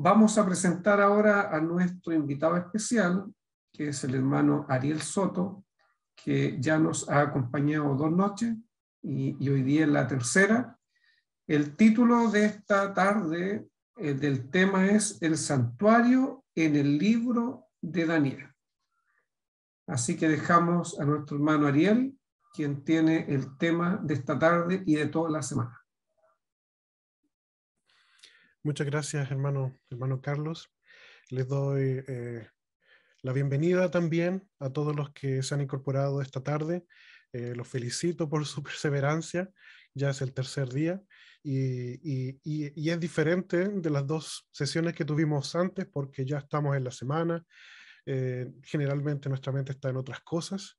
Vamos a presentar ahora a nuestro invitado especial, que es el hermano Ariel Soto, que ya nos ha acompañado 2 noches y hoy día es la tercera. El título de esta tarde del tema es El santuario en el libro de Daniel. Así que dejamos a nuestro hermano Ariel, quien tiene el tema de esta tarde y de toda la semana. Muchas gracias, hermano Carlos. Les doy la bienvenida también a todos los que se han incorporado esta tarde. Los felicito por su perseverancia. Ya es el tercer día y es diferente de las 2 sesiones que tuvimos antes porque ya estamos en la semana. Generalmente nuestra mente está en otras cosas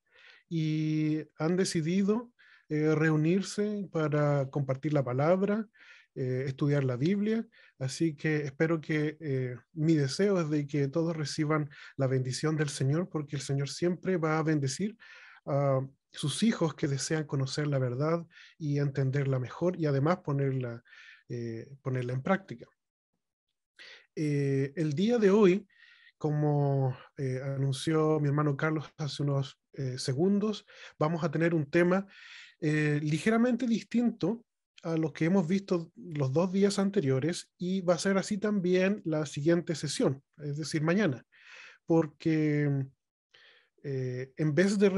y han decidido reunirse para compartir la palabra, estudiar la Biblia. Así que espero que mi deseo es de que todos reciban la bendición del Señor, porque el Señor siempre va a bendecir a sus hijos que desean conocer la verdad y entenderla mejor y además ponerla en práctica. El día de hoy, como anunció mi hermano Carlos hace unos segundos, vamos a tener un tema ligeramente distinto a lo que hemos visto los 2 días anteriores, y va a ser así también la siguiente sesión, es decir, mañana, porque en vez de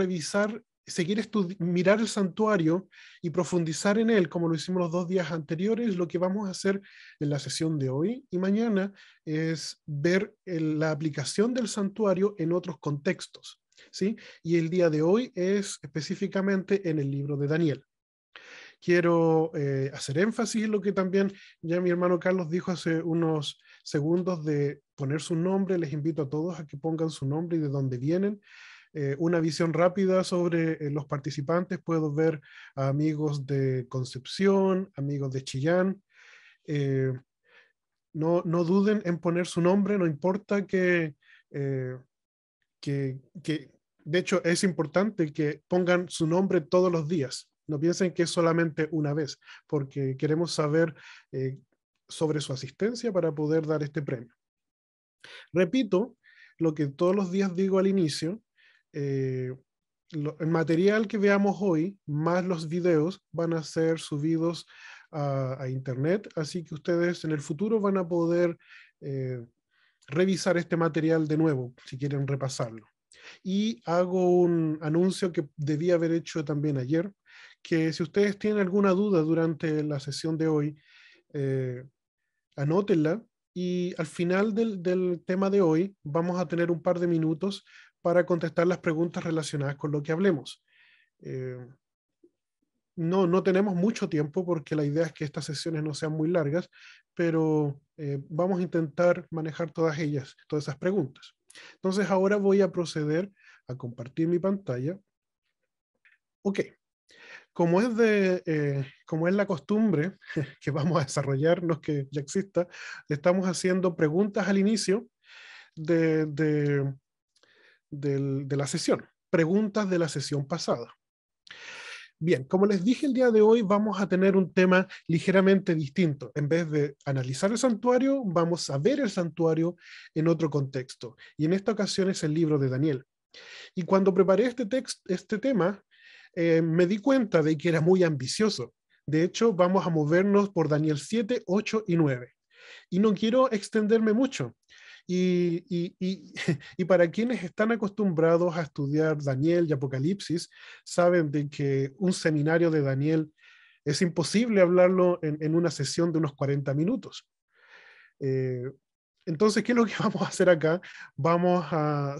mirar el santuario y profundizar en él como lo hicimos los 2 días anteriores, lo que vamos a hacer en la sesión de hoy y mañana es ver la aplicación del santuario en otros contextos, ¿sí? Y el día de hoy es específicamente en el libro de Daniel. Quiero hacer énfasis en lo que también ya mi hermano Carlos dijo hace unos segundos, de poner su nombre. Les invito a todos a que pongan su nombre y de dónde vienen. Una visión rápida sobre los participantes. Puedo ver a amigos de Concepción, amigos de Chillán. No duden en poner su nombre, no importa eh, de hecho es importante que pongan su nombre todos los días. No piensen que es solamente una vez, porque queremos saber sobre su asistencia para poder dar este premio. Repito lo que todos los días digo al inicio. El material que veamos hoy, más los videos, van a ser subidos a internet, así que ustedes en el futuro van a poder revisar este material de nuevo, si quieren repasarlo. Y hago un anuncio que debía haber hecho también ayer, que si ustedes tienen alguna duda durante la sesión de hoy, anótenla, y al final del tema de hoy vamos a tener un par de minutos para contestar las preguntas relacionadas con lo que hablemos. No tenemos mucho tiempo porque la idea es que estas sesiones no sean muy largas, pero vamos a intentar manejar todas esas preguntas. Entonces ahora voy a proceder a compartir mi pantalla. Ok, como es la costumbre que vamos a desarrollar, no es que ya exista, estamos haciendo preguntas al inicio de la sesión, preguntas de la sesión pasada. Bien, como les dije, el día de hoy vamos a tener un tema ligeramente distinto. En vez de analizar el santuario, vamos a ver el santuario en otro contexto. Y en esta ocasión es el libro de Daniel. Y cuando preparé este tema, me di cuenta de que era muy ambicioso. De hecho, vamos a movernos por Daniel 7, 8 y 9. Y no quiero extenderme mucho. Y para quienes están acostumbrados a estudiar Daniel y Apocalipsis, saben de que un seminario de Daniel es imposible hablarlo en una sesión de unos 40 minutos. Entonces, ¿qué es lo que vamos a hacer acá? Vamos a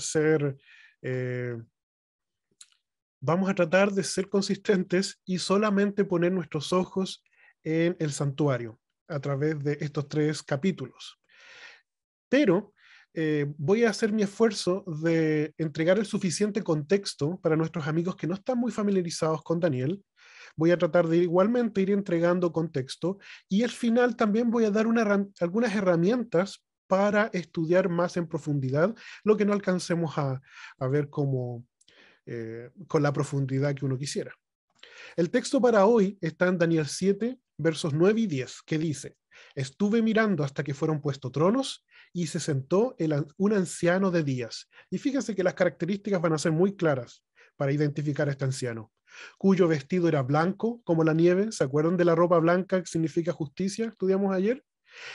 tratar de ser consistentes y solamente poner nuestros ojos en el santuario a través de estos 3 capítulos. Pero voy a hacer mi esfuerzo de entregar el suficiente contexto para nuestros amigos que no están muy familiarizados con Daniel. Voy a tratar de igualmente ir entregando contexto, y al final también voy a dar algunas herramientas para estudiar más en profundidad lo que no alcancemos a ver con la profundidad que uno quisiera. El texto para hoy está en Daniel 7, versos 9 y 10, que dice: Estuve mirando hasta que fueron puestos tronos y se sentó un anciano de días. Y fíjense que las características van a ser muy claras para identificar a este anciano, cuyo vestido era blanco como la nieve. ¿Se acuerdan de la ropa blanca que significa justicia? Estudiamos ayer.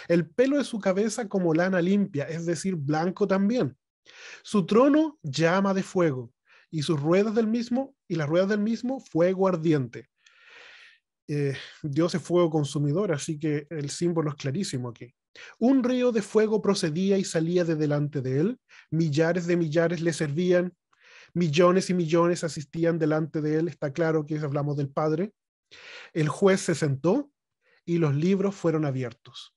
El pelo de su cabeza como lana limpia, es decir, blanco también. Su trono llama de fuego y sus ruedas del mismo, y las ruedas del mismo fuego ardiente. Dios es fuego consumidor, así que el símbolo es clarísimo aquí. Un río de fuego procedía y salía de delante de él, millares de millares le servían, millones y millones asistían delante de él. Está claro que hablamos del Padre. El juez se sentó y los libros fueron abiertos.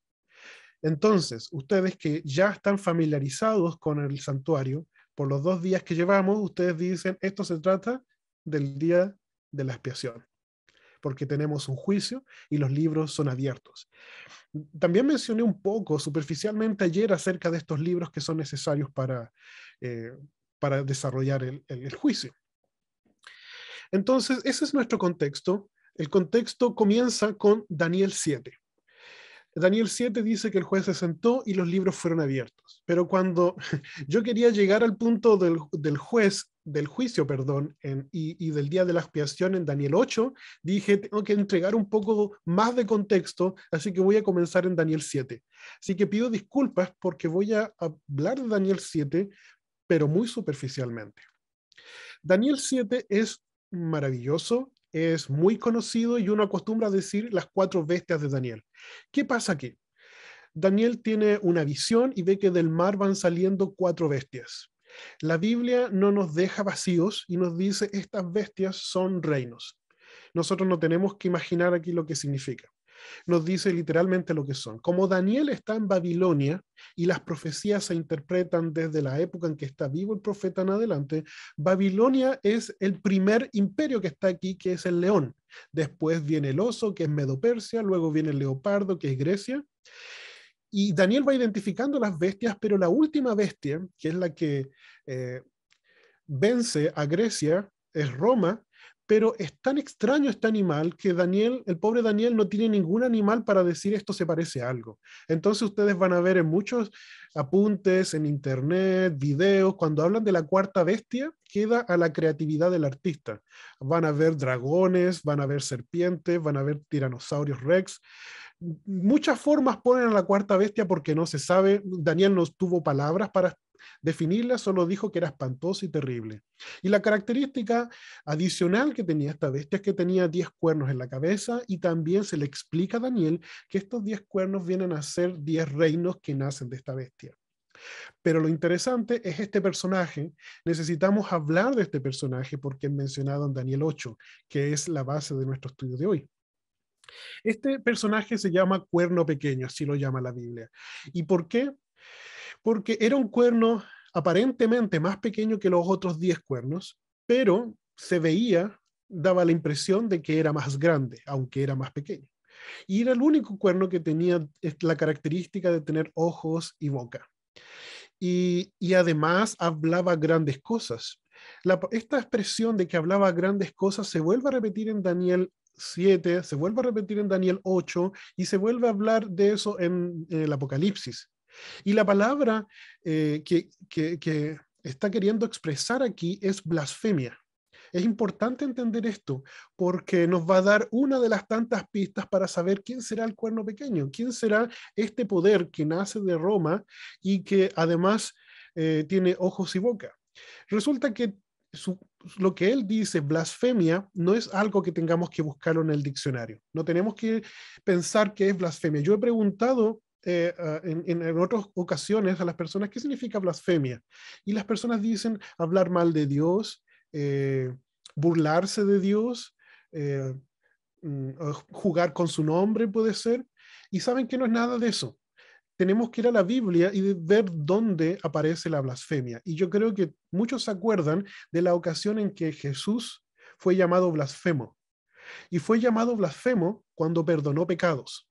Entonces, ustedes que ya están familiarizados con el santuario, por los 2 días que llevamos, ustedes dicen, esto se trata del día de la expiación, porque tenemos un juicio y los libros son abiertos. También mencioné un poco superficialmente ayer acerca de estos libros que son necesarios para desarrollar el juicio. Entonces, ese es nuestro contexto. El contexto comienza con Daniel 7. Daniel 7 dice que el juez se sentó y los libros fueron abiertos. Pero cuando yo quería llegar al punto del juicio, y del día de la expiación en Daniel 8, dije, tengo que entregar un poco más de contexto, así que voy a comenzar en Daniel 7. Así que pido disculpas porque voy a hablar de Daniel 7, pero muy superficialmente. Daniel 7 es maravilloso, es muy conocido y uno acostumbra a decir las 4 bestias de Daniel. ¿Qué pasa aquí? Daniel tiene una visión y ve que del mar van saliendo 4 bestias. La Biblia no nos deja vacíos y nos dice estas bestias son reinos. Nosotros no tenemos que imaginar aquí lo que significa. Nos dice literalmente lo que son. Como Daniel está en Babilonia y las profecías se interpretan desde la época en que está vivo el profeta en adelante, Babilonia es el primer imperio que está aquí, que es el león. Después viene el oso, que es Medo-Persia, luego viene el leopardo, que es Grecia. Y Daniel va identificando las bestias, pero la última bestia, que es la que vence a Grecia, es Roma, pero es tan extraño este animal que Daniel, el pobre Daniel, no tiene ningún animal para decir esto se parece a algo. Entonces ustedes van a ver en muchos apuntes, en internet, videos, cuando hablan de la 4ª bestia, queda a la creatividad del artista. Van a ver dragones, van a ver serpientes, van a ver tiranosaurios rex. Muchas formas ponen a la 4ª bestia porque no se sabe. Daniel no tuvo palabras para definirla, solo dijo que era espantoso y terrible. Y la característica adicional que tenía esta bestia es que tenía 10 cuernos en la cabeza, y también se le explica a Daniel que estos 10 cuernos vienen a ser 10 reinos que nacen de esta bestia. Pero lo interesante es este personaje. Necesitamos hablar de este personaje porque es mencionado en Daniel 8, que es la base de nuestro estudio de hoy. Este personaje se llama cuerno pequeño, así lo llama la Biblia. ¿Y por qué? Porque era un cuerno aparentemente más pequeño que los otros 10 cuernos, pero se veía, daba la impresión de que era más grande, aunque era más pequeño. Y era el único cuerno que tenía la característica de tener ojos y boca. Y además hablaba grandes cosas. Esta expresión de que hablaba grandes cosas se vuelve a repetir en Daniel 7, se vuelve a repetir en Daniel 8 y se vuelve a hablar de eso en el Apocalipsis. Y la palabra que está queriendo expresar aquí es blasfemia. Es importante entender esto porque nos va a dar una de las tantas pistas para saber quién será el cuerno pequeño, quién será este poder que nace de Roma y que además tiene ojos y boca. Resulta que lo que él dice, blasfemia, no es algo que tengamos que buscarlo en el diccionario. No tenemos que pensar que es blasfemia. Yo he preguntado en otras ocasiones a las personas qué significa blasfemia. Y las personas dicen hablar mal de Dios, burlarse de Dios, jugar con su nombre puede ser. Y saben que no es nada de eso. Tenemos que ir a la Biblia y ver dónde aparece la blasfemia. Y yo creo que muchos se acuerdan de la ocasión en que Jesús fue llamado blasfemo. Y fue llamado blasfemo cuando perdonó pecados.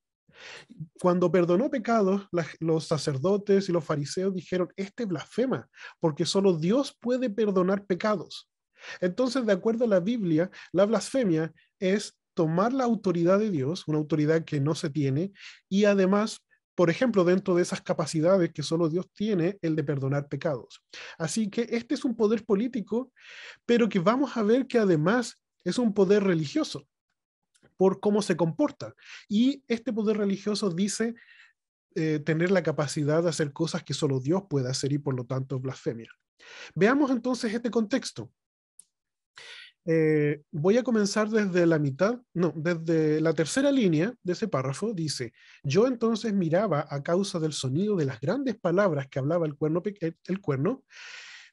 Cuando perdonó pecados, los sacerdotes y los fariseos dijeron, este blasfema, porque solo Dios puede perdonar pecados. Entonces, de acuerdo a la Biblia, la blasfemia es tomar la autoridad de Dios, una autoridad que no se tiene, y además, por ejemplo, dentro de esas capacidades que solo Dios tiene, el de perdonar pecados. Así que este es un poder político, pero que vamos a ver que además es un poder religioso por cómo se comporta. Y este poder religioso dice tener la capacidad de hacer cosas que solo Dios puede hacer y por lo tanto blasfemia. Veamos entonces este contexto. Voy a comenzar desde la mitad, no, desde la tercera línea de ese párrafo. Dice: yo entonces miraba a causa del sonido de las grandes palabras que hablaba el cuerno,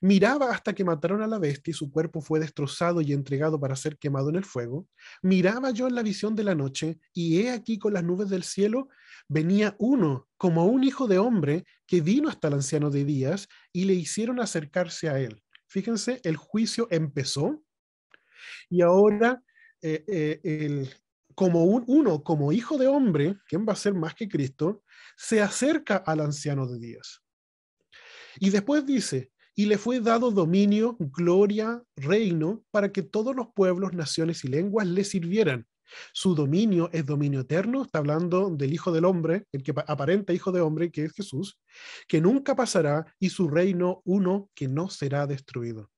miraba hasta que mataron a la bestia y su cuerpo fue destrozado y entregado para ser quemado en el fuego. Miraba yo en la visión de la noche, y he aquí con las nubes del cielo venía uno como un hijo de hombre que vino hasta el anciano de días y le hicieron acercarse a él. Fíjense, el juicio empezó y ahora como hijo de hombre, ¿quién va a ser más que Cristo?, se acerca al anciano de días. Y después dice: y le fue dado dominio, gloria, reino, para que todos los pueblos, naciones y lenguas le sirvieran. Su dominio es dominio eterno, está hablando del Hijo del Hombre, el que aparenta Hijo de Hombre, que es Jesús, que nunca pasará, y su reino uno que no será destruido.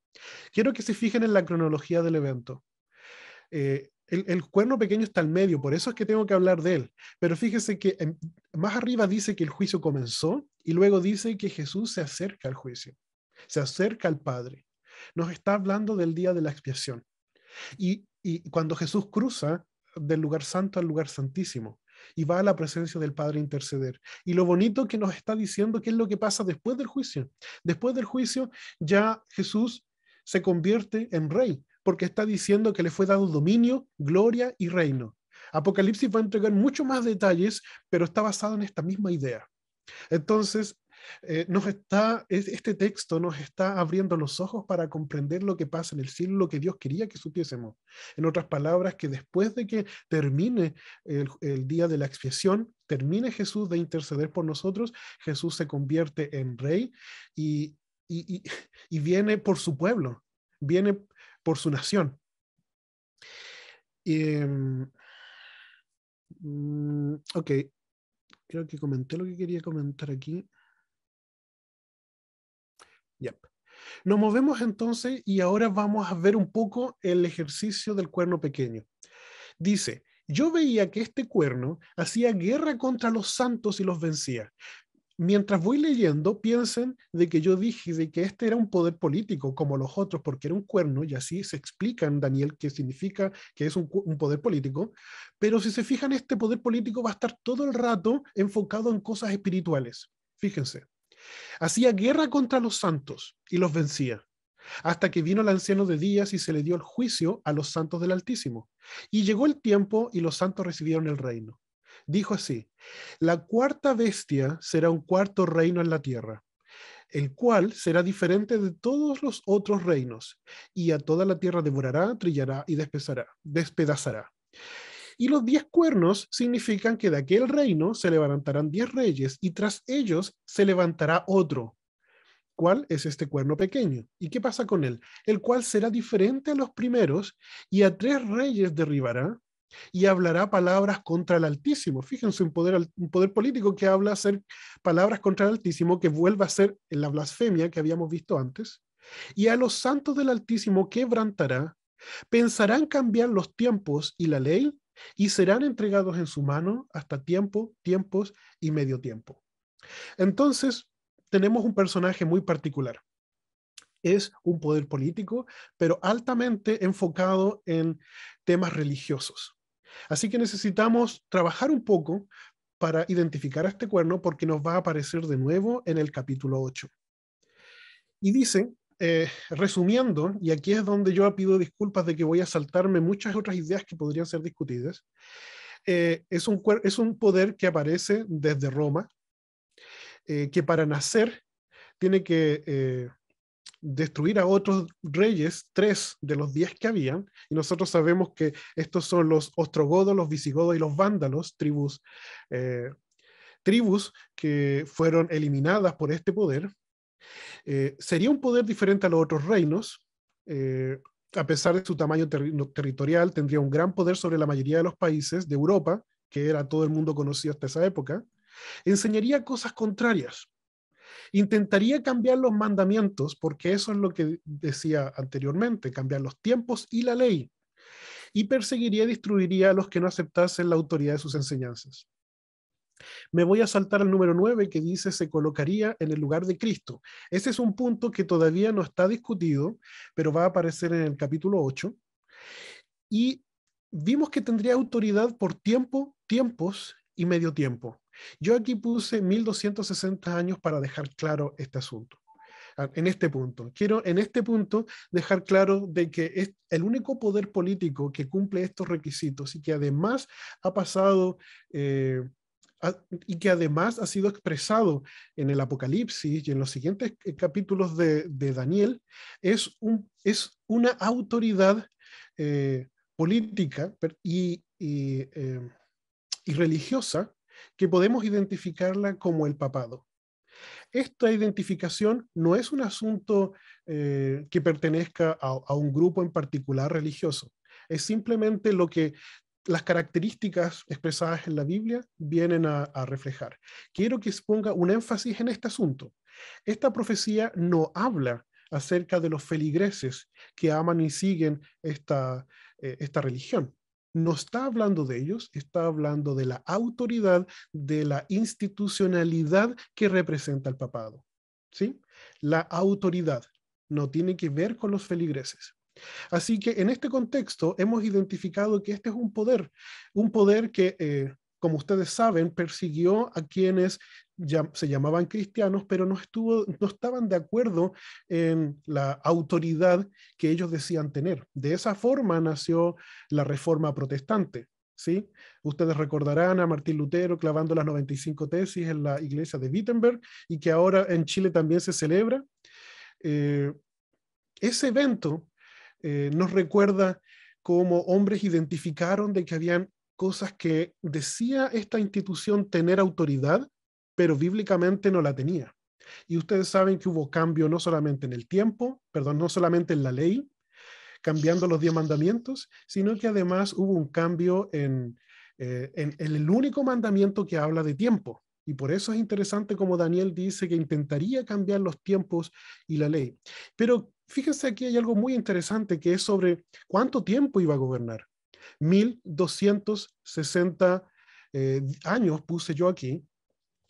Quiero que se fijen en la cronología del evento. El cuerno pequeño está al medio, por eso es que tengo que hablar de él. Pero fíjese que más arriba dice que el juicio comenzó y luego dice que Jesús se acerca al juicio, se acerca al Padre. Nos está hablando del día de la expiación. Y cuando Jesús cruza del lugar santo al lugar santísimo y va a la presencia del Padre a interceder. Y lo bonito que nos está diciendo qué es lo que pasa después del juicio. Después del juicio ya Jesús se convierte en rey, porque está diciendo que le fue dado dominio, gloria y reino. Apocalipsis va a entregar mucho más detalles, pero está basado en esta misma idea. Entonces, este texto nos está abriendo los ojos para comprender lo que pasa en el cielo, lo que Dios quería que supiésemos. En otras palabras, que después de que termine el día de la expiación, termine Jesús de interceder por nosotros, Jesús se convierte en rey y, y viene por su pueblo, viene por su nación. Ok, creo que comenté lo que quería comentar aquí. Yep. Nos movemos entonces y ahora vamos a ver un poco el ejercicio del cuerno pequeño. Dice: yo veía que este cuerno hacía guerra contra los santos y los vencía. Mientras voy leyendo, piensen de que yo dije de que este era un poder político como los otros porque era un cuerno, y así se explica en Daniel qué significa que es un poder político. Pero si se fijan, este poder político va a estar todo el rato enfocado en cosas espirituales. Fíjense. Hacía guerra contra los santos y los vencía, hasta que vino el anciano de días y se le dio el juicio a los santos del Altísimo. Y llegó el tiempo y los santos recibieron el reino. Dijo así: la cuarta bestia será un cuarto reino en la tierra, el cual será diferente de todos los otros reinos, y a toda la tierra devorará, trillará y despedazará. Y los 10 cuernos significan que de aquel reino se levantarán 10 reyes, y tras ellos se levantará otro. ¿Cuál es este cuerno pequeño? ¿Y qué pasa con él? El cual será diferente a los primeros, y a 3 reyes derribará, y hablará palabras contra el Altísimo. Fíjense, un poder político que habla hacer palabras contra el Altísimo, que vuelve a ser la blasfemia que habíamos visto antes. Y a los santos del Altísimo quebrantará, pensarán cambiar los tiempos y la ley, y serán entregados en su mano hasta tiempos y medio tiempo. Entonces, tenemos un personaje muy particular. Es un poder político, pero altamente enfocado en temas religiosos. Así que necesitamos trabajar un poco para identificar a este cuerno, porque nos va a aparecer de nuevo en el capítulo 8. Y dice, resumiendo, y aquí es donde yo pido disculpas de que voy a saltarme muchas otras ideas que podrían ser discutidas, es un poder que aparece desde Roma, que para nacer tiene que destruir a otros reyes, 3 de los 10 que habían, y nosotros sabemos que estos son los ostrogodos, los visigodos y los vándalos, tribus que fueron eliminadas por este poder. Sería un poder diferente a los otros reinos, a pesar de su tamaño territorial, tendría un gran poder sobre la mayoría de los países de Europa, que era todo el mundo conocido hasta esa época. Enseñaría cosas contrarias. Intentaría cambiar los mandamientos, porque eso es lo que decía anteriormente, cambiar los tiempos y la ley. Y perseguiría y destruiría a los que no aceptasen la autoridad de sus enseñanzas. Me voy a saltar al número 9, que dice se colocaría en el lugar de Cristo. Ese es un punto que todavía no está discutido, pero va a aparecer en el capítulo 8. Y vimos que tendría autoridad por tiempo, tiempos y medio tiempo. Yo aquí puse 1260 años para dejar claro este asunto. En este punto. Quiero en este punto dejar claro de que es el único poder político que cumple estos requisitos y que además ha pasado y que además ha sido expresado en el Apocalipsis y en los siguientes capítulos de Daniel, es una autoridad política y religiosa que podemos identificarla como el papado. Esta identificación no es un asunto que pertenezca a un grupo en particular religioso. Es simplemente lo que las características expresadas en la Biblia vienen a reflejar. Quiero que se ponga un énfasis en este asunto. Esta profecía no habla acerca de los feligreses que aman y siguen esta religión. No está hablando de ellos, está hablando de la autoridad, de la institucionalidad que representa el papado. ¿Sí? La autoridad no tiene que ver con los feligreses. Así que en este contexto hemos identificado que este es un poder que, como ustedes saben, persiguió a quienes se llamaban cristianos, pero no estaban de acuerdo en la autoridad que ellos decían tener. De esa forma nació la Reforma Protestante. ¿Sí? Ustedes recordarán a Martín Lutero clavando las 95 tesis en la iglesia de Wittenberg y que ahora en Chile también se celebra. Ese evento nos recuerda cómo hombres identificaron de que habían cosas que decía esta institución tener autoridad, pero bíblicamente no la tenía. Y ustedes saben que hubo cambio no solamente en el tiempo, perdón, no solamente en la ley, cambiando los 10 mandamientos, sino que además hubo un cambio en el único mandamiento que habla de tiempo. Y por eso es interesante como Daniel dice que intentaría cambiar los tiempos y la ley. Pero fíjense, aquí hay algo muy interesante que es sobre cuánto tiempo iba a gobernar. 1260 años puse yo aquí.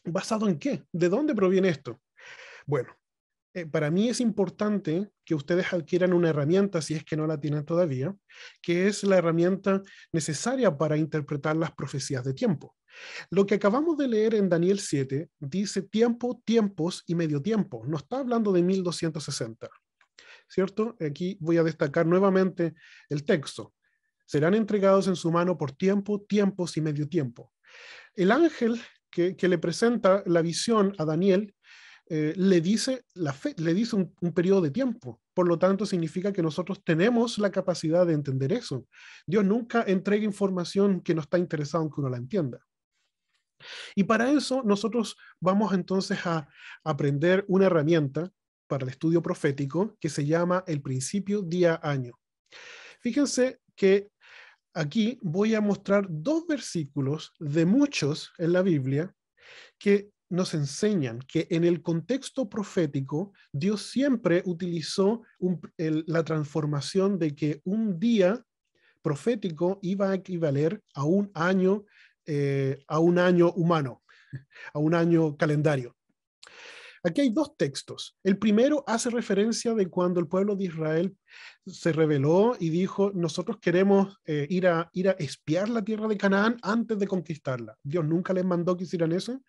¿Basado en qué? ¿De dónde proviene esto? Bueno, para mí es importante que ustedes adquieran una herramienta, si es que no la tienen todavía, que es la herramienta necesaria para interpretar las profecías de tiempo. Lo que acabamos de leer en Daniel 7 dice tiempo, tiempos y medio tiempo. No está hablando de 1260, ¿cierto? Aquí voy a destacar nuevamente el texto. Serán entregados en su mano por tiempo, tiempos y medio tiempo. El ángel que le presenta la visión a Daniel le dice un periodo de tiempo. Por lo tanto, significa que nosotros tenemos la capacidad de entender eso. Dios nunca entrega información que no está interesado en que uno la entienda. Y para eso nosotros vamos entonces a aprender una herramienta para el estudio profético que se llama el principio día-año. Fíjense que aquí voy a mostrar 2 versículos de muchos en la Biblia que nos enseñan que en el contexto profético Dios siempre utilizó la transformación de que un día profético iba a equivaler a un año humano, a un año calendario. Aquí hay 2 textos. El primero hace referencia de cuando el pueblo de Israel se rebeló y dijo, nosotros queremos ir a espiar la tierra de Canaán antes de conquistarla. Dios nunca les mandó que hicieran eso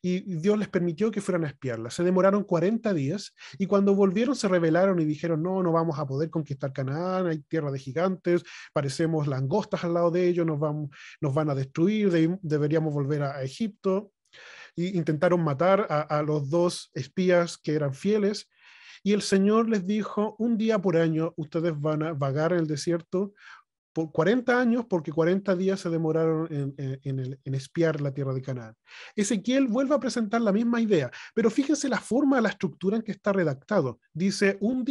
y Dios les permitió que fueran a espiarla. Se demoraron 40 días y cuando volvieron se rebelaron y dijeron, no vamos a poder conquistar Canaán, hay tierra de gigantes, parecemos langostas al lado de ellos, nos van a destruir, deberíamos volver a Egipto. Y intentaron matar a los 2 espías que eran fieles, y el Señor les dijo, un día por año ustedes van a vagar en el desierto por 40 años porque 40 días se demoraron en espiar la tierra de Canaán. Ezequiel vuelve a presentar la misma idea, pero fíjense la forma, la estructura en que está redactado. Dice un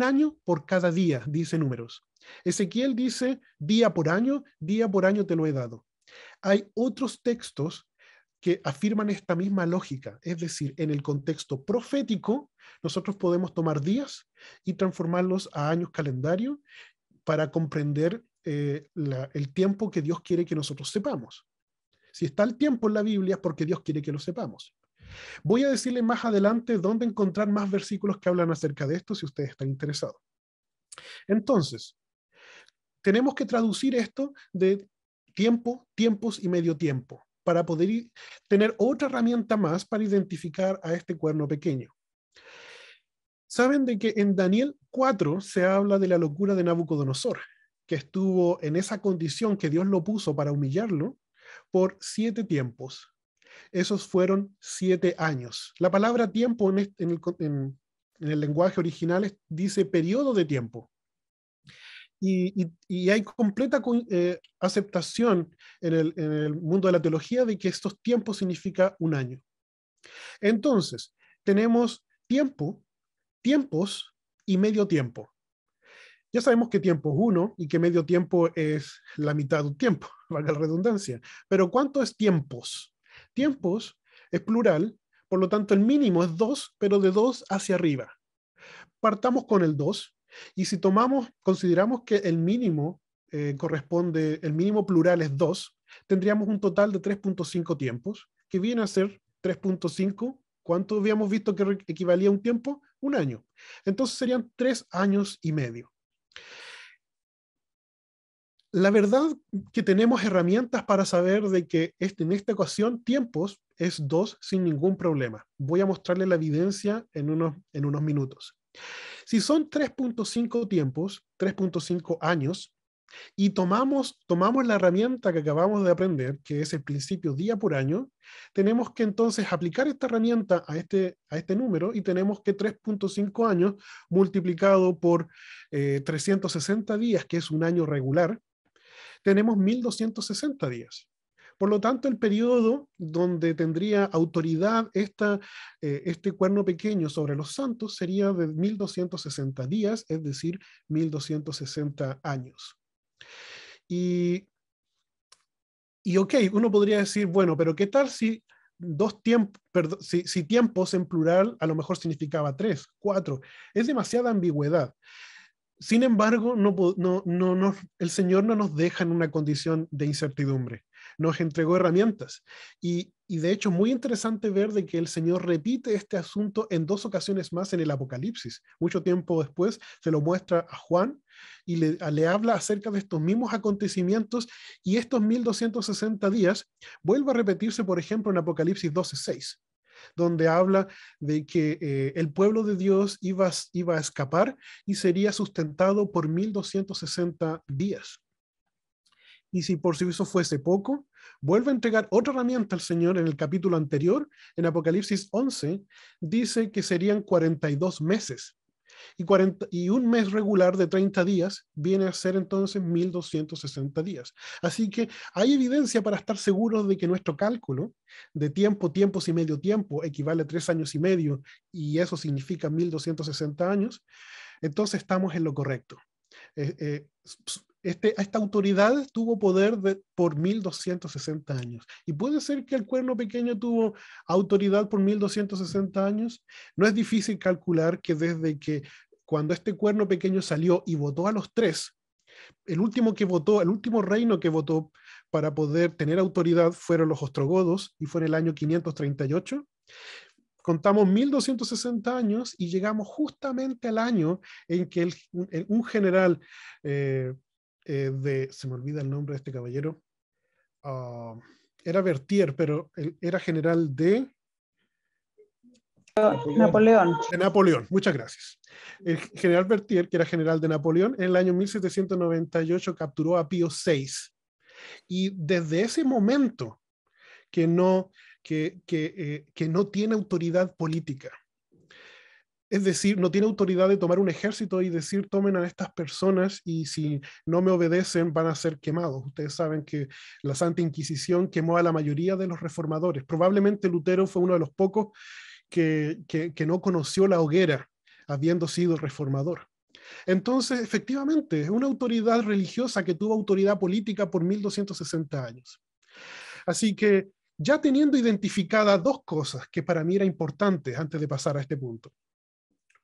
año por cada día, dice Números. Ezequiel dice día por año te lo he dado. Hay otros textos que afirman esta misma lógica, es decir, en el contexto profético, nosotros podemos tomar días y transformarlos a años calendario para comprender el tiempo que Dios quiere que nosotros sepamos. Si está el tiempo en la Biblia es porque Dios quiere que lo sepamos. Voy a decirle más adelante dónde encontrar más versículos que hablan acerca de esto si ustedes están interesados. Entonces, tenemos que traducir esto de tiempo, tiempos y medio tiempo para poder tener otra herramienta más para identificar a este cuerno pequeño. Saben de que en Daniel 4 se habla de la locura de Nabucodonosor, que estuvo en esa condición que Dios lo puso para humillarlo por 7 tiempos. Esos fueron 7 años. La palabra tiempo en el lenguaje original dice periodo de tiempo. Y hay completa aceptación en el mundo de la teología de que estos tiempos significa un año. Entonces, tenemos tiempo, tiempos y medio tiempo. Ya sabemos que tiempo es 1 y que medio tiempo es la mitad de un tiempo, valga la redundancia. Pero ¿cuánto es tiempos? Tiempos es plural, por lo tanto el mínimo es 2, pero de 2 hacia arriba. Partamos con el 2. Y si consideramos que el mínimo el mínimo plural es 2, tendríamos un total de 3.5 tiempos, que viene a ser 3.5. ¿Cuánto habíamos visto que equivalía a un tiempo? Un año. Entonces serían 3 años y medio. La verdad que tenemos herramientas para saber de que en esta ocasión tiempos es 2 sin ningún problema. Voy a mostrarle la evidencia en unos minutos. Si son 3.5 tiempos, 3.5 años, y tomamos la herramienta que acabamos de aprender, que es el principio día por año, tenemos que entonces aplicar esta herramienta a este número y tenemos que 3.5 años multiplicado por 360 días, que es un año regular, tenemos 1260 días. Por lo tanto, el periodo donde tendría autoridad este cuerno pequeño sobre los santos sería de 1260 días, es decir, 1260 años. Y ok, uno podría decir, bueno, pero ¿qué tal si si tiempos en plural a lo mejor significaba 3, 4? Es demasiada ambigüedad. Sin embargo, el Señor no nos deja en una condición de incertidumbre. Nos entregó herramientas. Y de hecho, muy interesante ver de que el Señor repite este asunto en 2 ocasiones más en el Apocalipsis. Mucho tiempo después se lo muestra a Juan y le habla acerca de estos mismos acontecimientos, y estos 1260 días vuelve a repetirse, por ejemplo, en Apocalipsis 12:6. Donde habla de que el pueblo de Dios iba a escapar y sería sustentado por 1260 días. Y si por si eso fuese poco, vuelve a entregar otra herramienta al Señor en el capítulo anterior, en Apocalipsis 11, dice que serían 42 meses. Y un mes regular de 30 días viene a ser entonces 1260 días. Así que hay evidencia para estar seguros de que nuestro cálculo de tiempo, tiempos y medio tiempo equivale a 3 años y medio, y eso significa 1260 años. Entonces estamos en lo correcto. Esta autoridad tuvo poder por 1260 años. Y puede ser que el cuerno pequeño tuvo autoridad por 1260 años. No es difícil calcular que desde que cuando este cuerno pequeño salió y votó a los 3, el último reino que votó para poder tener autoridad fueron los ostrogodos, y fue en el año 538. Contamos 1260 años y llegamos justamente al año en que un general se me olvida el nombre de este caballero, era Berthier, pero él era general de Napoleón. De Napoleón, muchas gracias. El general Berthier, que era general de Napoleón, en el año 1798 capturó a Pío VI. Y desde ese momento que no tiene autoridad política. Es decir, no tiene autoridad de tomar un ejército y decir, tomen a estas personas y si no me obedecen van a ser quemados. Ustedes saben que la Santa Inquisición quemó a la mayoría de los reformadores. Probablemente Lutero fue uno de los pocos que no conoció la hoguera, habiendo sido reformador. Entonces, efectivamente, es una autoridad religiosa que tuvo autoridad política por 1260 años. Así que, ya teniendo identificadas dos cosas que para mí era importante antes de pasar a este punto.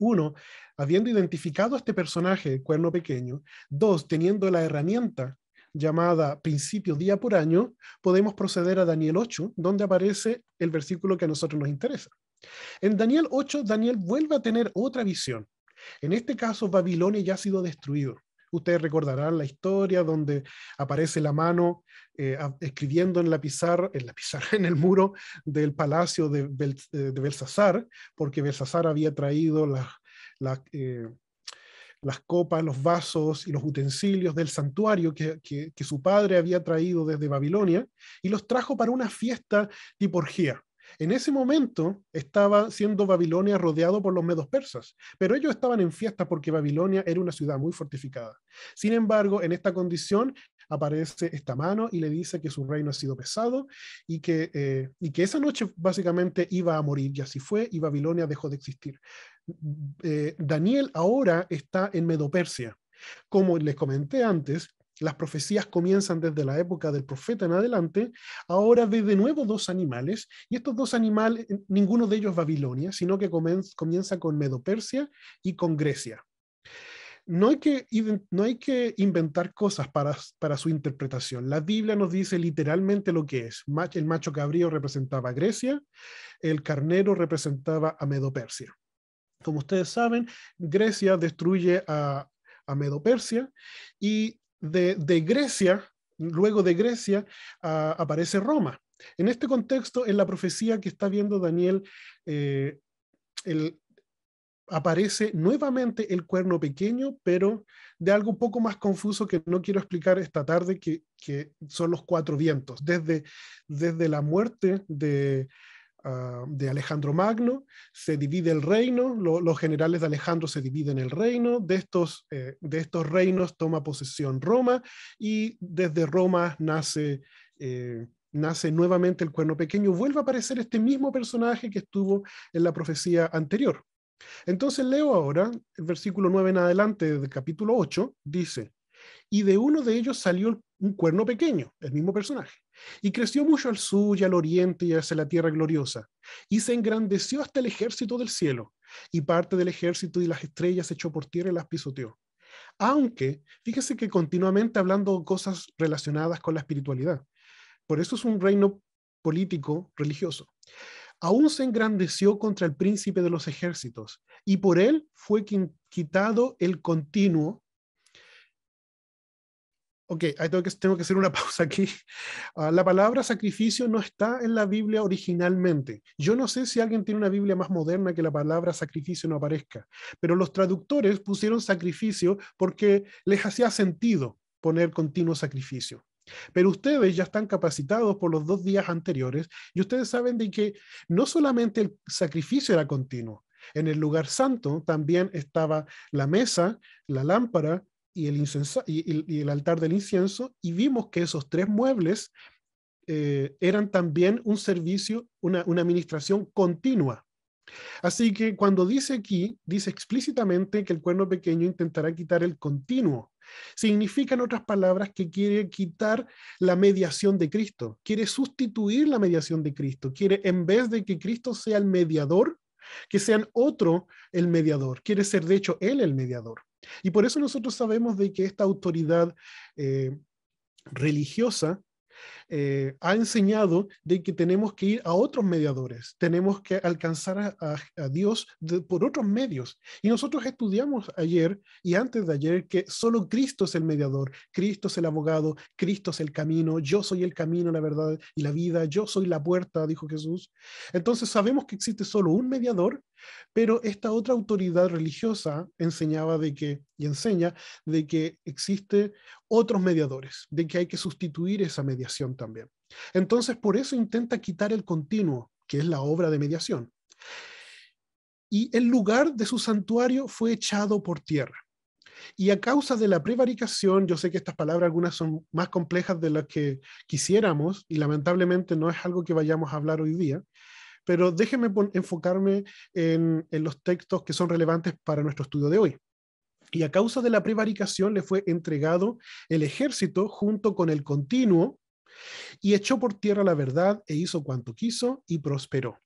Uno, habiendo identificado a este personaje, el cuerno pequeño. Dos, teniendo la herramienta llamada principio día por año, podemos proceder a Daniel 8, donde aparece el versículo que a nosotros nos interesa. En Daniel 8, Daniel vuelve a tener otra visión. En este caso, Babilonia ya ha sido destruido. Ustedes recordarán la historia donde aparece la mano escribiendo en la pizarra, en el muro del palacio de Belsasar, porque Belsasar había traído las copas, los vasos y los utensilios del santuario que su padre había traído desde Babilonia y los trajo para una fiesta tipo orgía. En ese momento estaba siendo Babilonia rodeado por los medos persas, pero ellos estaban en fiesta porque Babilonia era una ciudad muy fortificada. Sin embargo, en esta condición aparece esta mano y le dice que su reino ha sido pesado y que esa noche básicamente iba a morir, y así fue, y Babilonia dejó de existir. Daniel ahora está en Medo-Persia. Como les comenté antes, las profecías comienzan desde la época del profeta en adelante. Ahora ve de nuevo dos animales, y estos dos animales, ninguno de ellos Babilonia, sino que comienza con Medo-Persia y con Grecia. No hay que inventar cosas para su interpretación. La Biblia nos dice literalmente lo que es. El macho cabrío representaba a Grecia, el carnero representaba a Medo-Persia. Como ustedes saben, Grecia destruye a Medo-Persia, y de Grecia, luego de Grecia, aparece Roma. En este contexto, en la profecía que está viendo Daniel, aparece nuevamente el cuerno pequeño, pero de algo un poco más confuso que no quiero explicar esta tarde, que son los cuatro vientos. Desde la muerte de Alejandro Magno, se divide el reino, los generales de Alejandro se dividen el reino, de estos reinos toma posesión Roma, y desde Roma nace nuevamente el cuerno pequeño. Vuelve a aparecer este mismo personaje que estuvo en la profecía anterior. Entonces leo ahora el versículo 9 en adelante del capítulo 8, dice: y de uno de ellos salió un cuerno pequeño, el mismo personaje, y creció mucho al sur y al oriente y hacia la tierra gloriosa, y se engrandeció hasta el ejército del cielo, y parte del ejército y las estrellas se echó por tierra y las pisoteó. Aunque, fíjese que continuamente hablando cosas relacionadas con la espiritualidad. Por eso es un reino político religioso. Aún se engrandeció contra el príncipe de los ejércitos, y por él fue quitado el continuo. Ok, tengo que hacer una pausa aquí. La palabra sacrificio no está en la Biblia originalmente. Yo no sé si alguien tiene una Biblia más moderna que la palabra sacrificio no aparezca, pero los traductores pusieron sacrificio porque les hacía sentido poner continuo sacrificio. Pero ustedes ya están capacitados por los 2 días anteriores, y ustedes saben de que no solamente el sacrificio era continuo. En el lugar santo también estaba la mesa, la lámpara y el altar del incienso, y vimos que esos 3 muebles eran también un servicio, una administración continua. Así que cuando dice aquí, dice explícitamente que el cuerno pequeño intentará quitar el continuo. Significa, en otras palabras, que quiere quitar la mediación de Cristo, quiere sustituir la mediación de Cristo, quiere, en vez de que Cristo sea el mediador, que sean otro el mediador, quiere ser de hecho él el mediador. Y por eso nosotros sabemos de que esta autoridad religiosa ha enseñado de que tenemos que ir a otros mediadores, tenemos que alcanzar a Dios por otros medios. Y nosotros estudiamos ayer y antes de ayer que solo Cristo es el mediador, Cristo es el abogado, Cristo es el camino, yo soy el camino, la verdad y la vida, yo soy la puerta, dijo Jesús. Entonces sabemos que existe solo un mediador, pero esta otra autoridad religiosa enseñaba y enseña de que existe otros mediadores, de que hay que sustituir esa mediación también. Entonces, por eso intenta quitar el continuo, que es la obra de mediación. y el lugar de su santuario fue echado por tierra. Y a causa de la prevaricación, yo sé que estas palabras algunas son más complejas de las que quisiéramos, y lamentablemente no es algo que vayamos a hablar hoy día, pero déjenme enfocarme en los textos que son relevantes para nuestro estudio de hoy. Y a causa de la prevaricación le fue entregado el ejército junto con el continuo, y echó por tierra la verdad, e hizo cuanto quiso, y prosperó.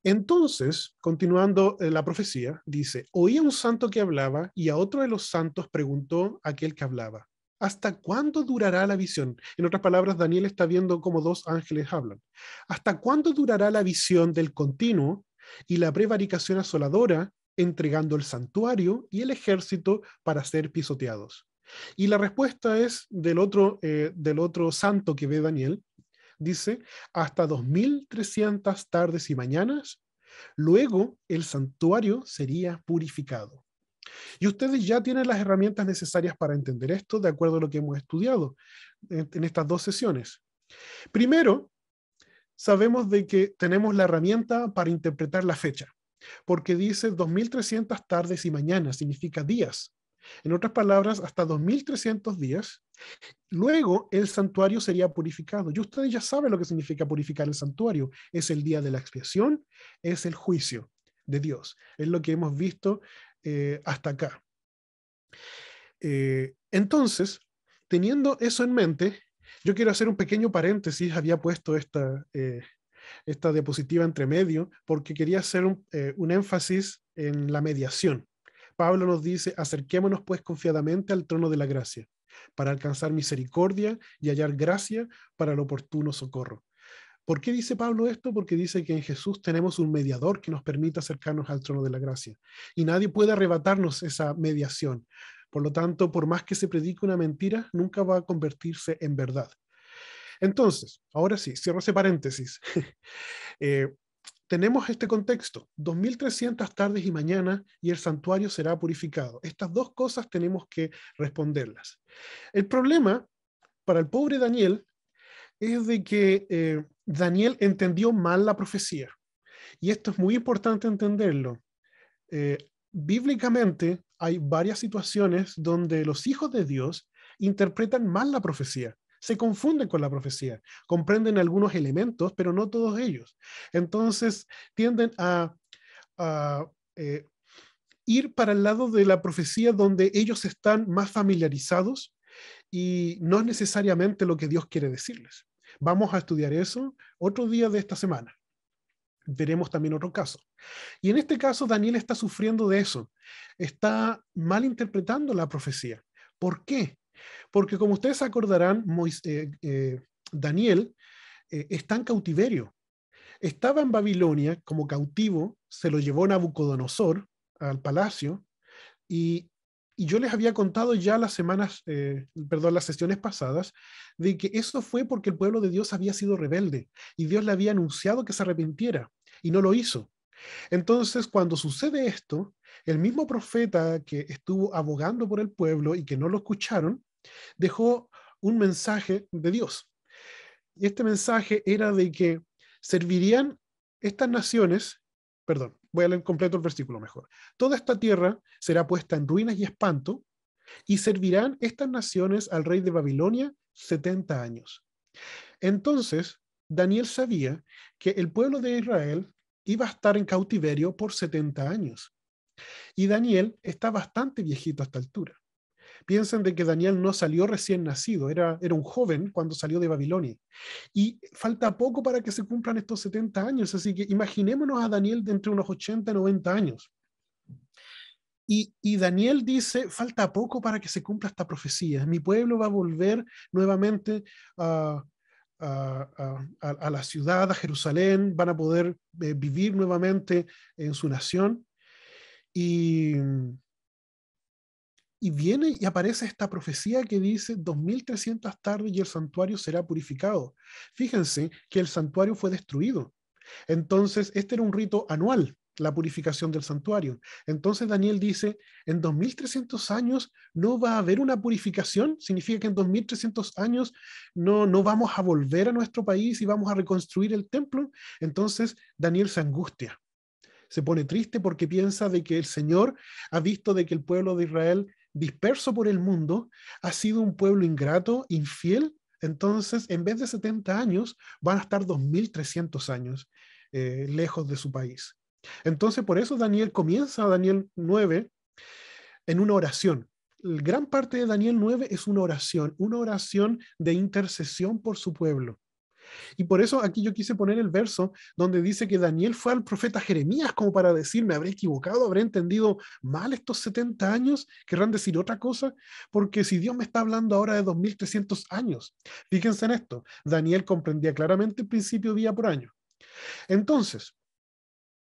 Entonces, continuando la profecía, dice, oía un santo que hablaba, y a otro de los santos preguntó aquel que hablaba, ¿hasta cuándo durará la visión? En otras palabras, Daniel está viendo cómo dos ángeles hablan. ¿Hasta cuándo durará la visión del continuo y la prevaricación asoladora, entregando el santuario y el ejército para ser pisoteados? Y la respuesta es del otro santo que ve Daniel. Dice, hasta 2300 tardes y mañanas, luego el santuario sería purificado. Y ustedes ya tienen las herramientas necesarias para entender esto, de acuerdo a lo que hemos estudiado en estas 2 sesiones. Primero, sabemos de que tenemos la herramienta para interpretar la fecha, porque dice 2300 tardes y mañanas, significa días. En otras palabras, hasta 2300 días, luego el santuario sería purificado. Y ustedes ya saben lo que significa purificar el santuario. Es el día de la expiación, es el juicio de Dios. Es lo que hemos visto hasta acá. Entonces, teniendo eso en mente, yo quiero hacer un pequeño paréntesis. Había puesto esta diapositiva entre medio porque quería hacer un énfasis en la mediación. Pablo nos dice, acerquémonos pues confiadamente al trono de la gracia, para alcanzar misericordia y hallar gracia para el oportuno socorro. ¿Por qué dice Pablo esto? Porque dice que en Jesús tenemos un mediador que nos permite acercarnos al trono de la gracia. Y nadie puede arrebatarnos esa mediación. Por lo tanto, por más que se predique una mentira, nunca va a convertirse en verdad. Entonces, ahora sí, cierro ese paréntesis. Tenemos este contexto, 2300 tardes y mañanas y el santuario será purificado. Estas 2 cosas tenemos que responderlas. El problema para el pobre Daniel es de que Daniel entendió mal la profecía. Y esto es muy importante entenderlo. Bíblicamente hay varias situaciones donde los hijos de Dios interpretan mal la profecía. Se confunden con la profecía, comprenden algunos elementos, pero no todos ellos. Entonces tienden a ir para el lado de la profecía donde ellos están más familiarizados y no es necesariamente lo que Dios quiere decirles. Vamos a estudiar eso otro día de esta semana. Veremos también otro caso. Y en este caso Daniel está sufriendo de eso. Está malinterpretando la profecía. ¿Por qué? Porque como ustedes acordarán, Daniel está en cautiverio. Estaba en Babilonia como cautivo, se lo llevó Nabucodonosor al palacio y yo les había contado ya las sesiones pasadas, de que eso fue porque el pueblo de Dios había sido rebelde y Dios le había anunciado que se arrepintiera y no lo hizo. Entonces, cuando sucede esto, el mismo profeta que estuvo abogando por el pueblo y que no lo escucharon, dejó un mensaje de Dios. Y este mensaje era de que servirían estas naciones, perdón, voy a leer completo el versículo mejor. Toda esta tierra será puesta en ruinas y espanto, y servirán estas naciones al rey de Babilonia 70 años. Entonces, Daniel sabía que el pueblo de Israel iba a estar en cautiverio por 70 años. Y Daniel está bastante viejito a esta altura. Piensen de que Daniel no salió recién nacido, era un joven cuando salió de Babilonia. Y falta poco para que se cumplan estos 70 años, así que imaginémonos a Daniel de entre unos 80 y 90 años. Y Daniel dice, falta poco para que se cumpla esta profecía. Mi pueblo va a volver nuevamente a la ciudad, a Jerusalén, van a poder vivir nuevamente en su nación. Y viene y aparece esta profecía que dice 2300 tardes y el santuario será purificado. Fíjense que el santuario fue destruido. Entonces, este era un rito anual, la purificación del santuario. Entonces Daniel dice, en 2300 años no va a haber una purificación. Significa que en 2300 años no vamos a volver a nuestro país y vamos a reconstruir el templo. Entonces Daniel se angustia. Se pone triste porque piensa de que el Señor ha visto de que el pueblo de Israel, disperso por el mundo, ha sido un pueblo ingrato, infiel. Entonces, en vez de 70 años, van a estar 2300 años lejos de su país. Entonces, por eso Daniel comienza Daniel 9 en una oración. Gran parte de Daniel 9 es una oración de intercesión por su pueblo. Y por eso aquí yo quise poner el verso donde dice que Daniel fue al profeta Jeremías como para decir, me habré equivocado, habré entendido mal estos 70 años, querrán decir otra cosa, porque si Dios me está hablando ahora de 2300 años, fíjense en esto, Daniel comprendía claramente el principio día por año. Entonces,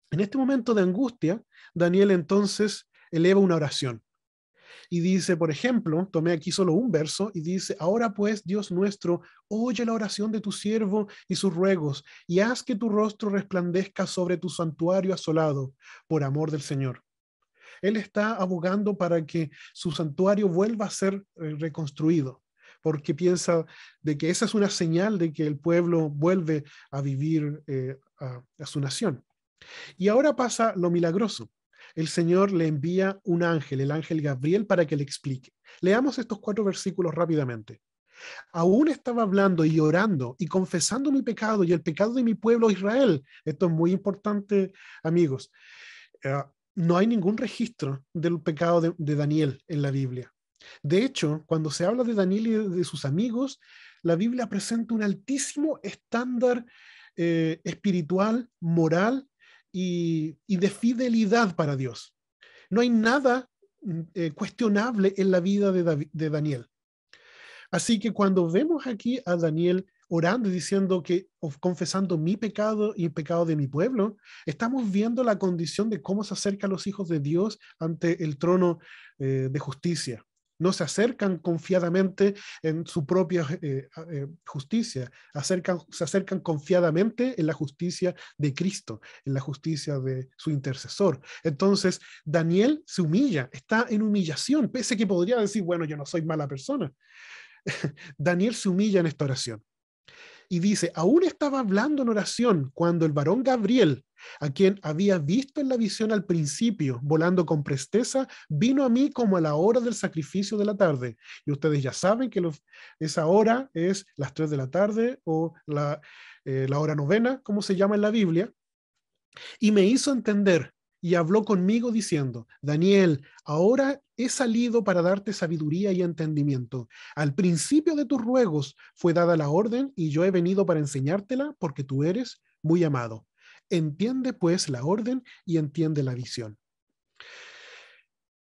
en este momento de angustia, Daniel entonces eleva una oración. Y dice, por ejemplo, tomé aquí solo un verso y dice, ahora pues, Dios nuestro, oye la oración de tu siervo y sus ruegos, y haz que tu rostro resplandezca sobre tu santuario asolado, por amor del Señor. Él está abogando para que su santuario vuelva a ser reconstruido, porque piensa de que esa es una señal de que el pueblo vuelve a vivir a su nación. Y ahora pasa lo milagroso. El Señor le envía un ángel, el ángel Gabriel, para que le explique. Leamos estos 4 versículos rápidamente. Aún estaba hablando y orando y confesando mi pecado y el pecado de mi pueblo Israel. Esto es muy importante, amigos. No hay ningún registro del pecado de Daniel en la Biblia. De hecho, cuando se habla de Daniel y de sus amigos, la Biblia presenta un altísimo estándar espiritual, moral y de fidelidad para Dios. No hay nada cuestionable en la vida de Daniel. Así que cuando vemos aquí a Daniel orando y diciendo que, confesando mi pecado y el pecado de mi pueblo, estamos viendo la condición de cómo se acercan los hijos de Dios ante el trono de justicia. No se acercan confiadamente en su propia justicia, se acercan confiadamente en la justicia de Cristo, en la justicia de su intercesor. Entonces, Daniel se humilla, está en humillación, pese a que podría decir, bueno, yo no soy mala persona. Daniel se humilla en esta oración y dice, aún estaba hablando en oración cuando el varón Gabriel, a quien había visto en la visión al principio, volando con presteza, vino a mí como a la hora del sacrificio de la tarde. Y ustedes ya saben que esa hora es las 3 de la tarde o la hora novena, como se llama en la Biblia, y me hizo entender y habló conmigo diciendo, Daniel, ahora he salido para darte sabiduría y entendimiento. Al principio de tus ruegos fue dada la orden y yo he venido para enseñártela porque tú eres muy amado. Entiende pues la orden y entiende la visión.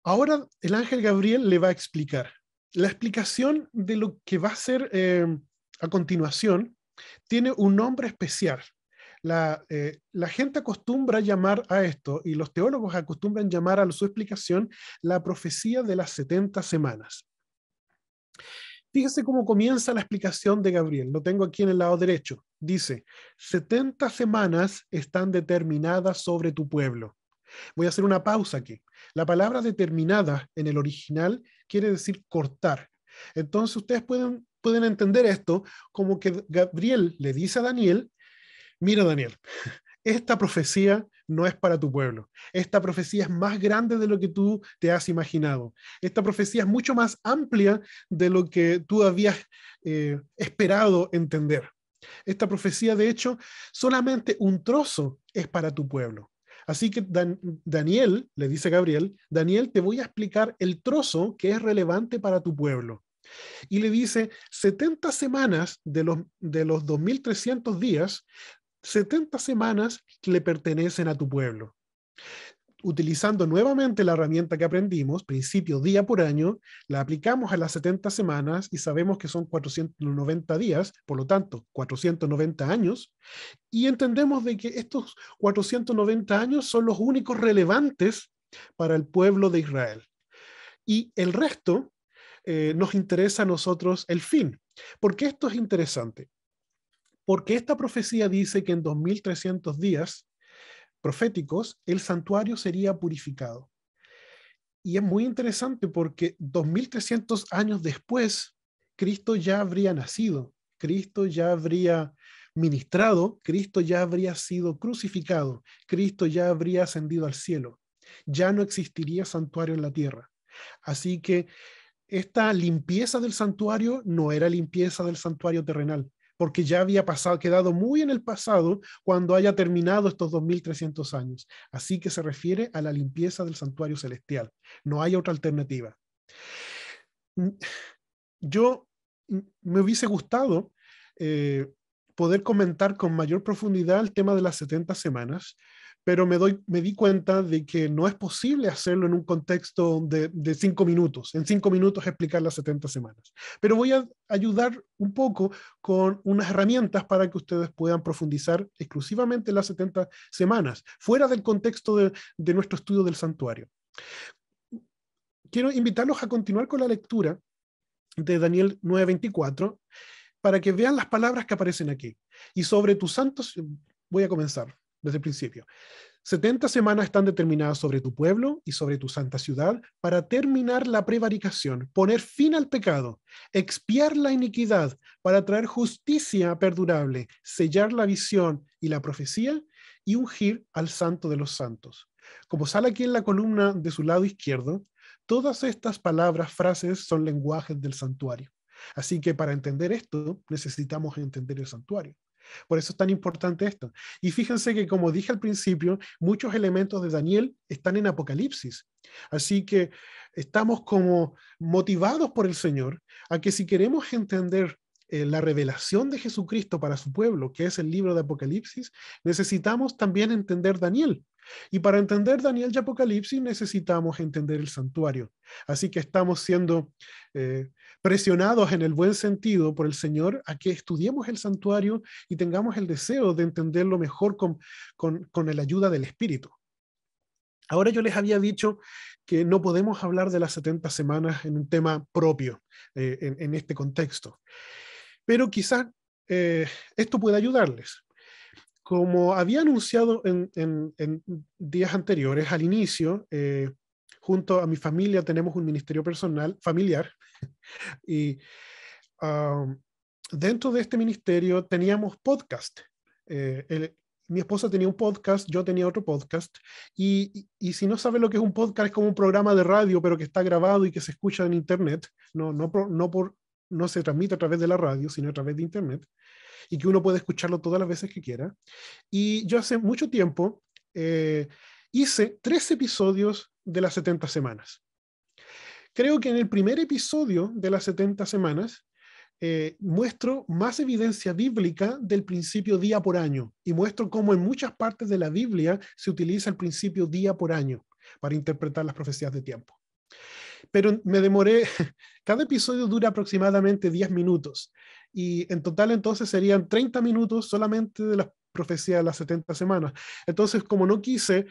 Ahora el ángel Gabriel le va a explicar. La explicación de lo que va a ser a continuación tiene un nombre especial. La gente acostumbra llamar a esto, y los teólogos acostumbran llamar a su explicación, la profecía de las 70 semanas. Fíjese cómo comienza la explicación de Gabriel. Lo tengo aquí en el lado derecho. Dice, 70 semanas están determinadas sobre tu pueblo. Voy a hacer una pausa aquí. La palabra determinada en el original quiere decir cortar. Entonces ustedes pueden entender esto como que Gabriel le dice a Daniel, mira Daniel, esta profecía no es para tu pueblo. Esta profecía es más grande de lo que tú te has imaginado. Esta profecía es mucho más amplia de lo que tú habías esperado entender. Esta profecía, de hecho, solamente un trozo es para tu pueblo. Así que Daniel, le dice Gabriel, Daniel, te voy a explicar el trozo que es relevante para tu pueblo. Y le dice, 70 semanas de los 2300 días, 70 semanas le pertenecen a tu pueblo. Utilizando nuevamente la herramienta que aprendimos, principio día por año, la aplicamos a las 70 semanas y sabemos que son 490 días, por lo tanto, 490 años, y entendemos de que estos 490 años son los únicos relevantes para el pueblo de Israel. Y el resto nos interesa a nosotros el fin. ¿Por qué esto es interesante? Porque esta profecía dice que en 2300 días proféticos, el santuario sería purificado. Y es muy interesante porque 2300 años después, Cristo ya habría nacido, Cristo ya habría ministrado, Cristo ya habría sido crucificado, Cristo ya habría ascendido al cielo, ya no existiría santuario en la tierra. Así que esta limpieza del santuario no era limpieza del santuario terrenal, porque ya había quedado muy en el pasado cuando haya terminado estos 2300 años. Así que se refiere a la limpieza del santuario celestial. No hay otra alternativa. Yo me hubiese gustado poder comentar con mayor profundidad el tema de las 70 semanas, pero me di cuenta de que no es posible hacerlo en un contexto de 5 minutos, en 5 minutos explicar las 70 semanas. Pero voy a ayudar un poco con unas herramientas para que ustedes puedan profundizar exclusivamente en las 70 semanas, fuera del contexto de nuestro estudio del santuario. Quiero invitarlos a continuar con la lectura de Daniel 9:24, para que vean las palabras que aparecen aquí. Y sobre tus santos, voy a comenzar desde el principio. 70 semanas están determinadas sobre tu pueblo y sobre tu santa ciudad para terminar la prevaricación, poner fin al pecado, expiar la iniquidad, para traer justicia perdurable, sellar la visión y la profecía y ungir al santo de los santos. Como sale aquí en la columna de su lado izquierdo, todas estas palabras, frases, son lenguajes del santuario. Así que para entender esto, necesitamos entender el santuario. Por eso es tan importante esto. Y fíjense que, como dije al principio, muchos elementos de Daniel están en Apocalipsis. Así que estamos como motivados por el Señor a que si queremos entender la revelación de Jesucristo para su pueblo, que es el libro de Apocalipsis, necesitamos también entender Daniel. Y para entender Daniel y Apocalipsis necesitamos entender el santuario. Así que estamos siendo presionados en el buen sentido por el Señor a que estudiemos el santuario y tengamos el deseo de entenderlo mejor con la ayuda del Espíritu. Ahora yo les había dicho que no podemos hablar de las 70 semanas en un tema propio, en este contexto. Pero quizás esto pueda ayudarles. Como había anunciado en días anteriores, al inicio, junto a mi familia tenemos un ministerio familiar, y dentro de este ministerio teníamos podcast. Mi esposa tenía un podcast, yo tenía otro podcast, y si no sabe lo que es un podcast, es como un programa de radio, pero que está grabado y que se escucha en internet, no se transmite a través de la radio, sino a través de internet, y que uno puede escucharlo todas las veces que quiera. Y yo hace mucho tiempo hice 3 episodios de las 70 semanas. Creo que en el primer episodio de las 70 semanas muestro más evidencia bíblica del principio día por año, y muestro cómo en muchas partes de la Biblia se utiliza el principio día por año para interpretar las profecías de tiempo. Pero me demoré, cada episodio dura aproximadamente 10 minutos, y en total entonces serían 30 minutos solamente de la profecía de las 70 semanas. Entonces, como no quise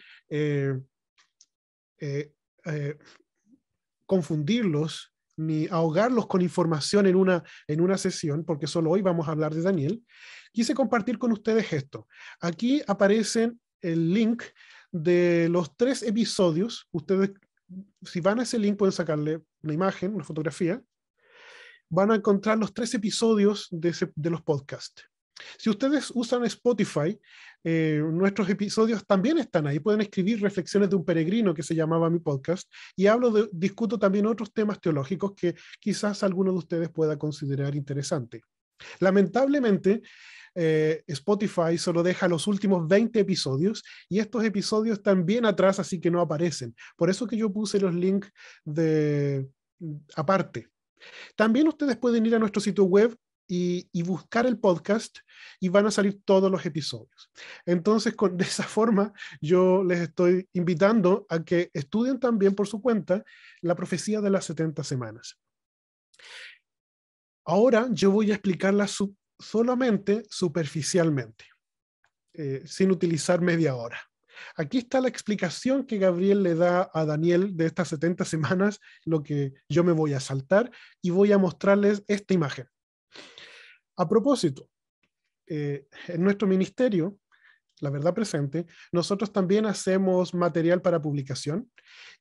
confundirlos ni ahogarlos con información en una sesión, porque solo hoy vamos a hablar de Daniel, quise compartir con ustedes esto. Aquí aparecen el link de los 3 episodios. Ustedes, si van a ese link, pueden sacarle una imagen, una fotografía. Van a encontrar los 3 episodios de los podcasts. Si ustedes usan Spotify, nuestros episodios también están ahí. Pueden escribir Reflexiones de un Peregrino, que se llamaba mi podcast, y discuto también otros temas teológicos que quizás alguno de ustedes pueda considerar interesante. Lamentablemente, Spotify solo deja los últimos 20 episodios, y estos episodios están bien atrás, así que no aparecen. Por eso que yo puse los links aparte. También ustedes pueden ir a nuestro sitio web y buscar el podcast, y van a salir todos los episodios. Entonces, de esa forma, yo les estoy invitando a que estudien también por su cuenta la profecía de las 70 semanas. Ahora yo voy a explicarla solamente superficialmente, sin utilizar media hora. Aquí está la explicación que Gabriel le da a Daniel de estas 70 semanas, lo que yo me voy a saltar, y voy a mostrarles esta imagen. A propósito, en nuestro ministerio, La Verdad Presente, nosotros también hacemos material para publicación,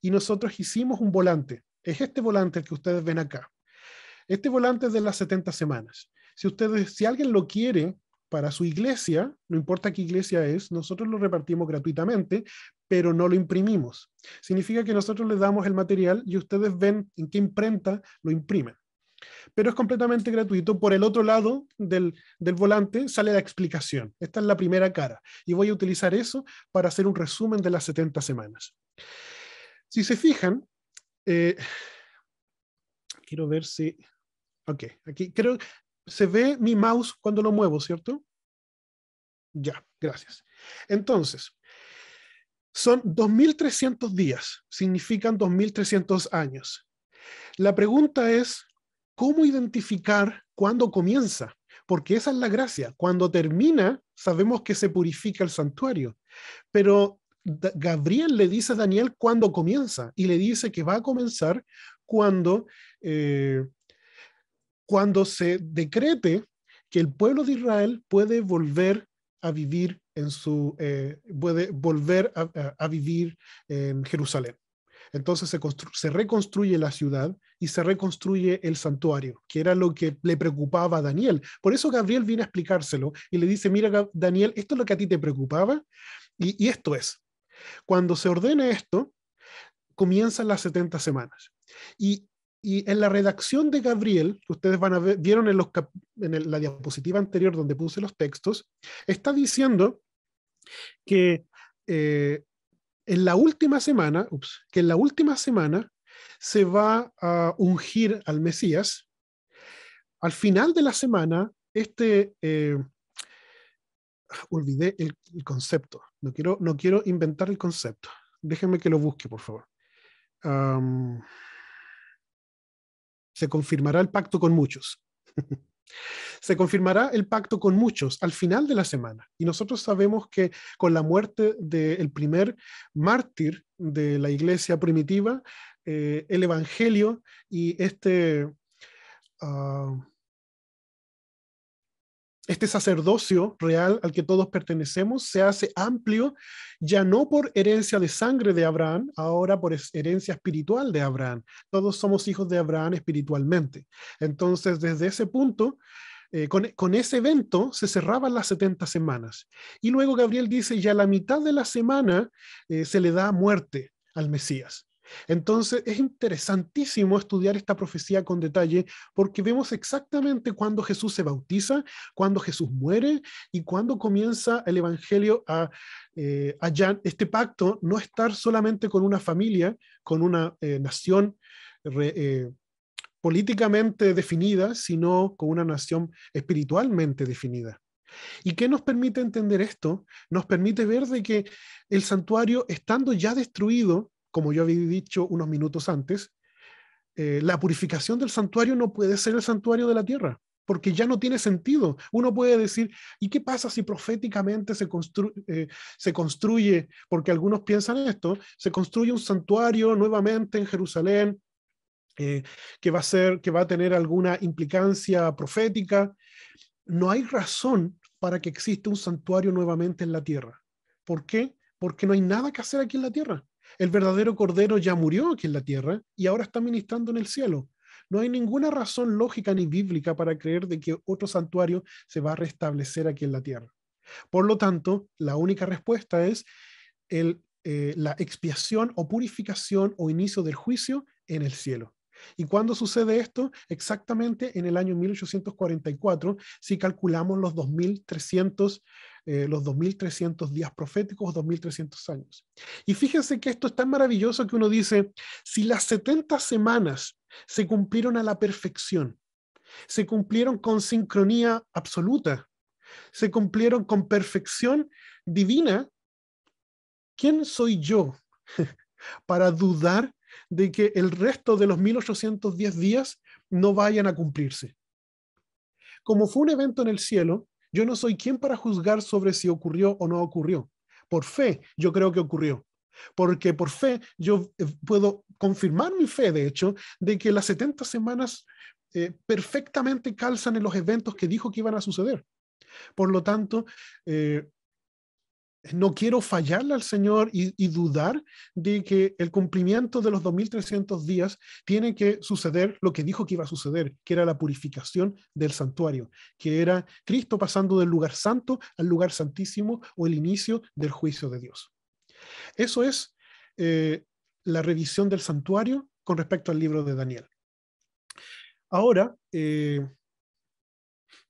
y nosotros hicimos un volante. Es este volante el que ustedes ven acá. Este volante es de las 70 semanas. Si alguien lo quiere para su iglesia, no importa qué iglesia es, nosotros lo repartimos gratuitamente, pero no lo imprimimos. Significa que nosotros les damos el material y ustedes ven en qué imprenta lo imprimen. Pero es completamente gratuito. Por el otro lado del volante sale la explicación. Esta es la primera cara. Y voy a utilizar eso para hacer un resumen de las 70 semanas. Si se fijan, quiero ver si... Ok, aquí creo se ve mi mouse cuando lo muevo, ¿cierto? Ya, gracias. Entonces, son 2.300 días, significan 2.300 años. La pregunta es, ¿cómo identificar cuándo comienza? Porque esa es la gracia. Cuando termina, sabemos que se purifica el santuario. Pero Gabriel le dice a Daniel cuándo comienza, y le dice que va a comenzar cuando se decrete que el pueblo de Israel puede volver a vivir puede volver a vivir en Jerusalén. Entonces se reconstruye la ciudad y se reconstruye el santuario, que era lo que le preocupaba a Daniel. Por eso Gabriel viene a explicárselo y le dice, mira Daniel, esto es lo que a ti te preocupaba y esto es. Cuando se ordene esto, comienzan las 70 semanas. Y en la redacción de Gabriel, que ustedes van a ver, vieron en la diapositiva anterior donde puse los textos, está diciendo que en la última semana se va a ungir al Mesías. Al final de la semana, olvidé el concepto. No quiero inventar el concepto. Déjenme que lo busque, por favor. Se confirmará el pacto con muchos. Se confirmará el pacto con muchos al final de la semana. Y nosotros sabemos que con la muerte del primer mártir de la iglesia primitiva, el evangelio y este sacerdocio real al que todos pertenecemos se hace amplio, ya no por herencia de sangre de Abraham, ahora por herencia espiritual de Abraham. Todos somos hijos de Abraham espiritualmente. Entonces, desde ese punto, con ese evento se cerraban las 70 semanas. Y luego Gabriel dice, ya a la mitad de la semana se le da muerte al Mesías. Entonces es interesantísimo estudiar esta profecía con detalle porque vemos exactamente cuándo Jesús se bautiza, cuándo Jesús muere y cuándo comienza el evangelio a este pacto no estar solamente con una familia, con una nación políticamente definida, sino con una nación espiritualmente definida. ¿Y qué nos permite entender esto? Nos permite ver de que el santuario, estando ya destruido, como yo había dicho unos minutos antes, la purificación del santuario no puede ser el santuario de la tierra, porque ya no tiene sentido. Uno puede decir, ¿y qué pasa si proféticamente se construye, porque algunos piensan esto, se construye un santuario nuevamente en Jerusalén, que va a tener alguna implicancia profética? No hay razón para que exista un santuario nuevamente en la tierra. ¿Por qué? Porque no hay nada que hacer aquí en la tierra. El verdadero Cordero ya murió aquí en la tierra y ahora está ministrando en el cielo. No hay ninguna razón lógica ni bíblica para creer de que otro santuario se va a restablecer aquí en la tierra. Por lo tanto, la única respuesta es la expiación o purificación o inicio del juicio en el cielo. ¿Y cuándo sucede esto? Exactamente en el año 1844, si calculamos los 2.300 días proféticos, 2.300 años. Y fíjense que esto es tan maravilloso que uno dice, si las 70 semanas se cumplieron a la perfección, se cumplieron con sincronía absoluta, se cumplieron con perfección divina, ¿quién soy yo para dudar de que el resto de los 1810 días no vayan a cumplirse? Como fue un evento en el cielo, yo no soy quien para juzgar sobre si ocurrió o no ocurrió. Por fe, yo creo que ocurrió. Porque por fe, yo puedo confirmar mi fe, de hecho, de que las 70 semanas perfectamente calzan en los eventos que dijo que iban a suceder. Por lo tanto, no quiero fallarle al Señor y dudar de que el cumplimiento de los 2300 días tiene que suceder lo que dijo que iba a suceder, que era la purificación del santuario, que era Cristo pasando del lugar santo al lugar santísimo, o el inicio del juicio de Dios. Eso es la revisión del santuario con respecto al libro de Daniel. Ahora,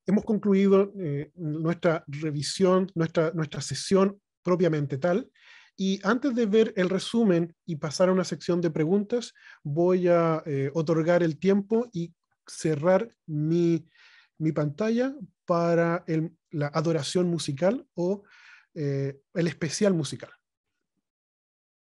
hemos concluido nuestra revisión, nuestra sesión propiamente tal, y antes de ver el resumen y pasar a una sección de preguntas, voy a otorgar el tiempo y cerrar mi pantalla para la adoración musical o el especial musical.